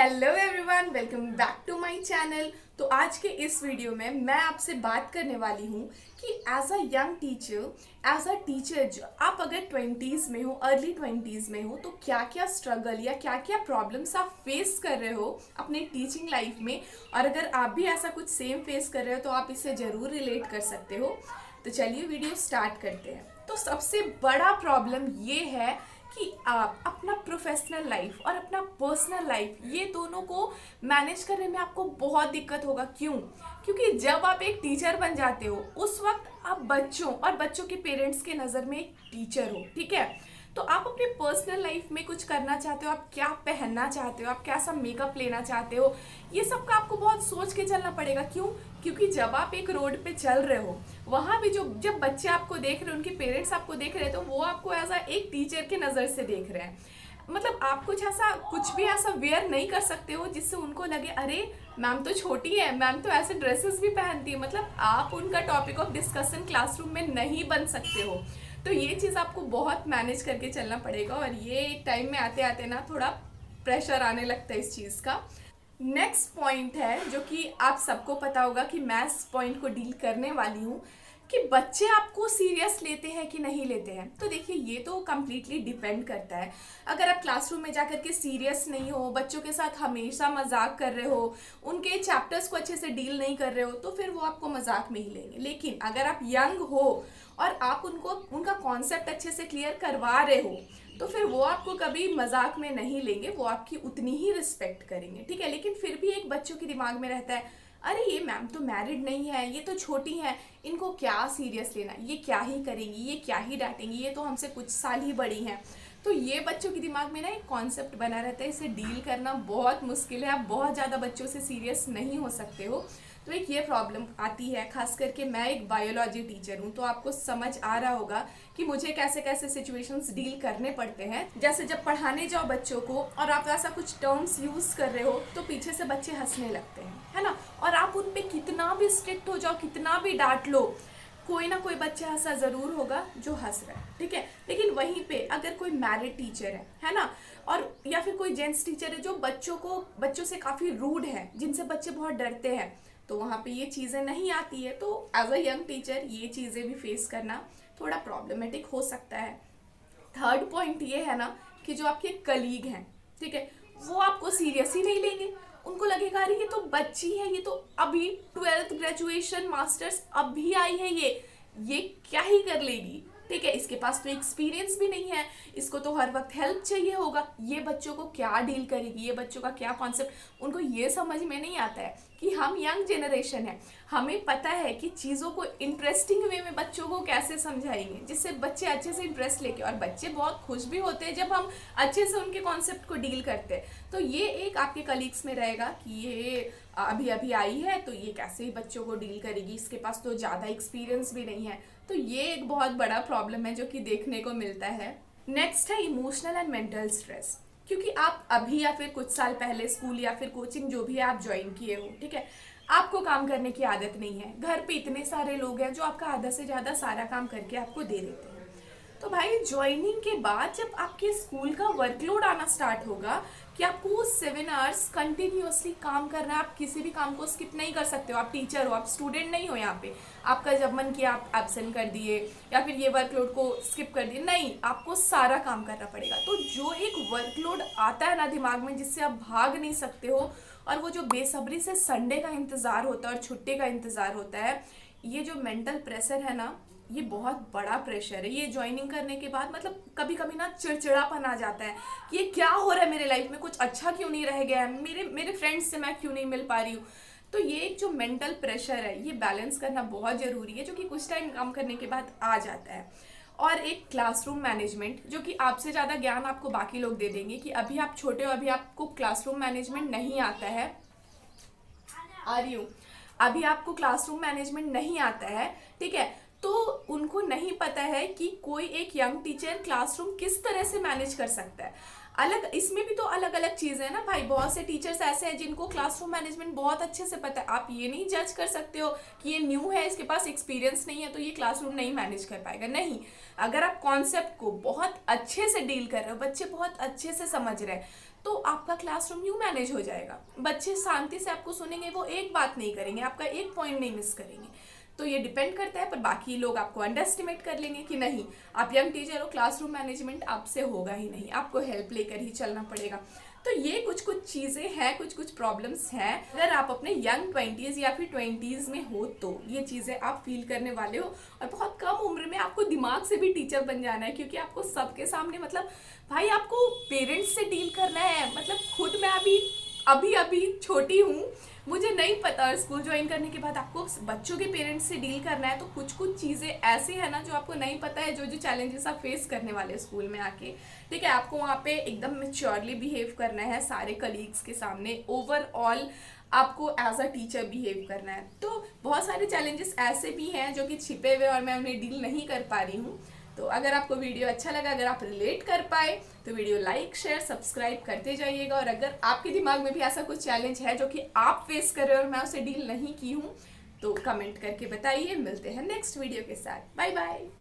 Hello everyone, welcome back to my channel. तो आज के इस वीडियो में मैं आपसे बात करने वाली हूँ कि as a young teacher, as a teacher जो आप अगर 20s में हो, अर्ली 20s में हो, तो क्या क्या स्ट्रगल या क्या क्या प्रॉब्लम्स आप फेस कर रहे हो अपने टीचिंग लाइफ में, और अगर आप भी ऐसा कुछ सेम फेस कर रहे हो तो आप इससे ज़रूर रिलेट कर सकते हो। तो चलिए वीडियो स्टार्ट करते हैं। तो सबसे बड़ा प्रॉब्लम ये है कि आप अपना प्रोफेशनल लाइफ और अपना पर्सनल लाइफ ये दोनों को मैनेज करने में आपको बहुत दिक्कत होगा। क्यों? क्योंकि जब आप एक टीचर बन जाते हो उस वक्त आप बच्चों और बच्चों के पेरेंट्स के नज़र में एक टीचर हो, ठीक है। तो आप अपने पर्सनल लाइफ में कुछ करना चाहते हो, आप क्या पहनना चाहते हो, आप कैसा मेकअप लेना चाहते हो, ये सब का आपको बहुत सोच के चलना पड़ेगा। क्यों? क्योंकि जब आप एक रोड पे चल रहे हो वहाँ भी जब बच्चे आपको देख रहे हैं, उनके पेरेंट्स आपको देख रहे हैं, तो वो आपको एज अ एक टीचर के नज़र से देख रहे हैं। मतलब आप कुछ भी ऐसा वेयर नहीं कर सकते हो जिससे उनको लगे अरे मैम तो छोटी है, मैम तो ऐसे ड्रेसेस भी पहनती है। मतलब आप उनका टॉपिक ऑफ डिस्कशन क्लासरूम में नहीं बन सकते हो। तो ये चीज़ आपको बहुत मैनेज करके चलना पड़ेगा, और ये एक टाइम में आते आते ना थोड़ा प्रेशर आने लगता है इस चीज़ का। नेक्स्ट पॉइंट है जो कि आप सबको पता होगा कि मैं इस पॉइंट को डील करने वाली हूँ कि बच्चे आपको सीरियस लेते हैं कि नहीं लेते हैं। तो देखिए, ये तो कम्प्लीटली डिपेंड करता है। अगर आप क्लासरूम में जाकर के सीरियस नहीं हो, बच्चों के साथ हमेशा मजाक कर रहे हो, उनके चैप्टर्स को अच्छे से डील नहीं कर रहे हो, तो फिर वो आपको मजाक में ही लेंगे। लेकिन अगर आप यंग हो और आप उनका कॉन्सेप्ट अच्छे से क्लियर करवा रहे हो, तो फिर वो आपको कभी मजाक में नहीं लेंगे, वो आपकी उतनी ही रिस्पेक्ट करेंगे, ठीक है। लेकिन फिर भी एक बच्चों के दिमाग में रहता है अरे ये मैम तो मैरिड नहीं है, ये तो छोटी है, इनको क्या सीरियस लेना, ये क्या ही करेंगी, ये क्या ही डांटेंगी, ये तो हमसे कुछ साल ही बड़ी हैं। तो ये बच्चों के दिमाग में ना एक कॉन्सेप्ट बना रहता है, इसे डील करना बहुत मुश्किल है। आप बहुत ज़्यादा बच्चों से सीरियस नहीं हो सकते हो। तो एक ये प्रॉब्लम आती है, खास करके मैं एक बायोलॉजी टीचर हूँ, तो आपको समझ आ रहा होगा कि मुझे कैसे कैसे सिचुएशंस डील करने पड़ते हैं। जैसे जब पढ़ाने जाओ बच्चों को और आप ऐसा कुछ टर्म्स यूज़ कर रहे हो तो पीछे से बच्चे हंसने लगते हैं, है ना। और आप उन पे कितना भी स्ट्रिक्ट हो जाओ, कितना भी डांट लो, कोई ना कोई बच्चा ऐसा ज़रूर होगा जो हंस रहा है, ठीक है। लेकिन वहीं पे अगर कोई मैरिड टीचर है ना, और या फिर कोई जेंट्स टीचर है जो बच्चों से काफ़ी रूड है, जिनसे बच्चे बहुत डरते हैं, तो वहाँ पे ये चीज़ें नहीं आती है। तो एज अ यंग टीचर ये चीज़ें भी फेस करना थोड़ा प्रॉब्लमेटिक हो सकता है। थर्ड पॉइंट ये है ना कि जो आपके कलीग हैं, ठीक है, वो आपको सीरियस ही नहीं लेंगे। उनको लगेगा अरे ये तो बच्ची है, ये तो अभी 12th ग्रेजुएशन मास्टर्स अभी आई है, ये क्या ही कर लेगी, ठीक है, इसके पास तो एक्सपीरियंस भी नहीं है, इसको तो हर वक्त हेल्प चाहिए होगा, ये बच्चों को क्या डील करेगी, ये बच्चों का क्या कॉन्सेप्ट। उनको ये समझ में नहीं आता है कि हम यंग जनरेशन है, हमें पता है कि चीज़ों को इंटरेस्टिंग वे में बच्चों को कैसे समझाएंगे जिससे बच्चे अच्छे से इंटरेस्ट लेके, और बच्चे बहुत खुश भी होते हैं जब हम अच्छे से उनके कॉन्सेप्ट को डील करते हैं। तो ये एक आपके कलीग्स में रहेगा कि ये अभी अभी आई है तो ये कैसे ही बच्चों को डील करेगी, इसके पास तो ज़्यादा एक्सपीरियंस भी नहीं है। तो ये एक बहुत बड़ा प्रॉब्लम है जो कि देखने को मिलता है। नेक्स्ट है इमोशनल एंड मेंटल स्ट्रेस। क्योंकि आप अभी या फिर कुछ साल पहले स्कूल या फिर कोचिंग जो भी आप ज्वाइन किए हो, ठीक है, आपको काम करने की आदत नहीं है, घर पे इतने सारे लोग हैं जो आपका आधा से ज़्यादा सारा काम करके आपको दे देते हैं। तो भाई ज्वाइनिंग के बाद जब आपके स्कूल का वर्कलोड आना स्टार्ट होगा कि आपको 7 आवर्स कंटिन्यूअसली काम करना है, आप किसी भी काम को स्किप नहीं कर सकते हो। आप टीचर हो, आप स्टूडेंट नहीं हो। यहाँ पे आपका जब मन किया आप एब्सेंट कर दिए या फिर ये वर्कलोड को स्किप कर दिए, नहीं, आपको सारा काम करना पड़ेगा। तो जो एक वर्कलोड आता है ना दिमाग में जिससे आप भाग नहीं सकते हो, और वो जो बेसब्री से संडे का इंतज़ार होता है और छुट्टी का इंतज़ार होता है, ये जो मेंटल प्रेशर है ना, ये बहुत बड़ा प्रेशर है। ये ज्वाइनिंग करने के बाद मतलब कभी कभी ना चिड़चिड़ापन आ जाता है कि ये क्या हो रहा है मेरे लाइफ में, कुछ अच्छा क्यों नहीं रह गया है, मेरे फ्रेंड्स से मैं क्यों नहीं मिल पा रही हूँ। तो ये एक जो मेंटल प्रेशर है ये बैलेंस करना बहुत ज़रूरी है, जो कि कुछ टाइम काम करने के बाद आ जाता है। और एक क्लासरूम मैनेजमेंट, जो कि आपसे ज़्यादा ज्ञान आपको बाकी लोग दे देंगे कि अभी आप छोटे हो, अभी आपको क्लासरूम मैनेजमेंट नहीं आता है, आ रही हूँ, अभी आपको क्लासरूम मैनेजमेंट नहीं आता है, ठीक है, तो उनको नहीं पता है कि कोई एक यंग टीचर क्लासरूम किस तरह से मैनेज कर सकता है। अलग इसमें भी तो अलग अलग चीज़ें हैं ना भाई। बहुत से टीचर्स ऐसे हैं जिनको क्लासरूम मैनेजमेंट बहुत अच्छे से पता है। आप ये नहीं जज कर सकते हो कि ये न्यू है, इसके पास एक्सपीरियंस नहीं है तो ये क्लासरूम नहीं मैनेज कर पाएगा। नहीं, अगर आप कॉन्सेप्ट को बहुत अच्छे से डील कर रहे हो, बच्चे बहुत अच्छे से समझ रहे हैं, तो आपका क्लासरूम यूँ मैनेज हो जाएगा। बच्चे शांति से आपको सुनेंगे, वो एक बात नहीं करेंगे, आपका एक पॉइंट नहीं मिस करेंगे। तो ये डिपेंड करता है, पर बाकी लोग आपको अंडर एस्टिमेट कर लेंगे कि नहीं आप यंग टीचर हो, क्लासरूम मैनेजमेंट आपसे होगा ही नहीं, आपको हेल्प लेकर ही चलना पड़ेगा। तो ये कुछ कुछ चीज़ें हैं, कुछ कुछ प्रॉब्लम्स हैं। अगर आप अपने यंग 20s या फिर 20s में हो तो ये चीज़ें आप फील करने वाले हो, और बहुत कम उम्र में आपको दिमाग से भी टीचर बन जाना है, क्योंकि आपको सबके सामने मतलब भाई आपको पेरेंट्स से डील करना है। मतलब खुद मैं अभी छोटी हूँ, मुझे नहीं पता, और स्कूल ज्वाइन करने के बाद आपको बच्चों के पेरेंट्स से डील करना है। तो कुछ कुछ चीज़ें ऐसी है ना जो आपको नहीं पता है, जो जो चैलेंजेस आप फेस करने वाले स्कूल में आके। ठीक है, आपको वहाँ पे एकदम मेच्योरली बिहेव करना है सारे कलीग्स के सामने, ओवरऑल आपको एज अ टीचर बिहेव करना है। तो बहुत सारे चैलेंजेस ऐसे भी हैं जो कि छिपे हुए और मैं उन्हें डील नहीं कर पा रही हूँ। तो अगर आपको वीडियो अच्छा लगा, अगर आप रिलेट कर पाए तो वीडियो लाइक शेयर सब्सक्राइब करते जाइएगा। और अगर आपके दिमाग में भी ऐसा कुछ चैलेंज है जो कि आप फेस कर रहे हो और मैं उसे डील नहीं की हूँ, तो कमेंट करके बताइए। मिलते हैं नेक्स्ट वीडियो के साथ। Bye bye.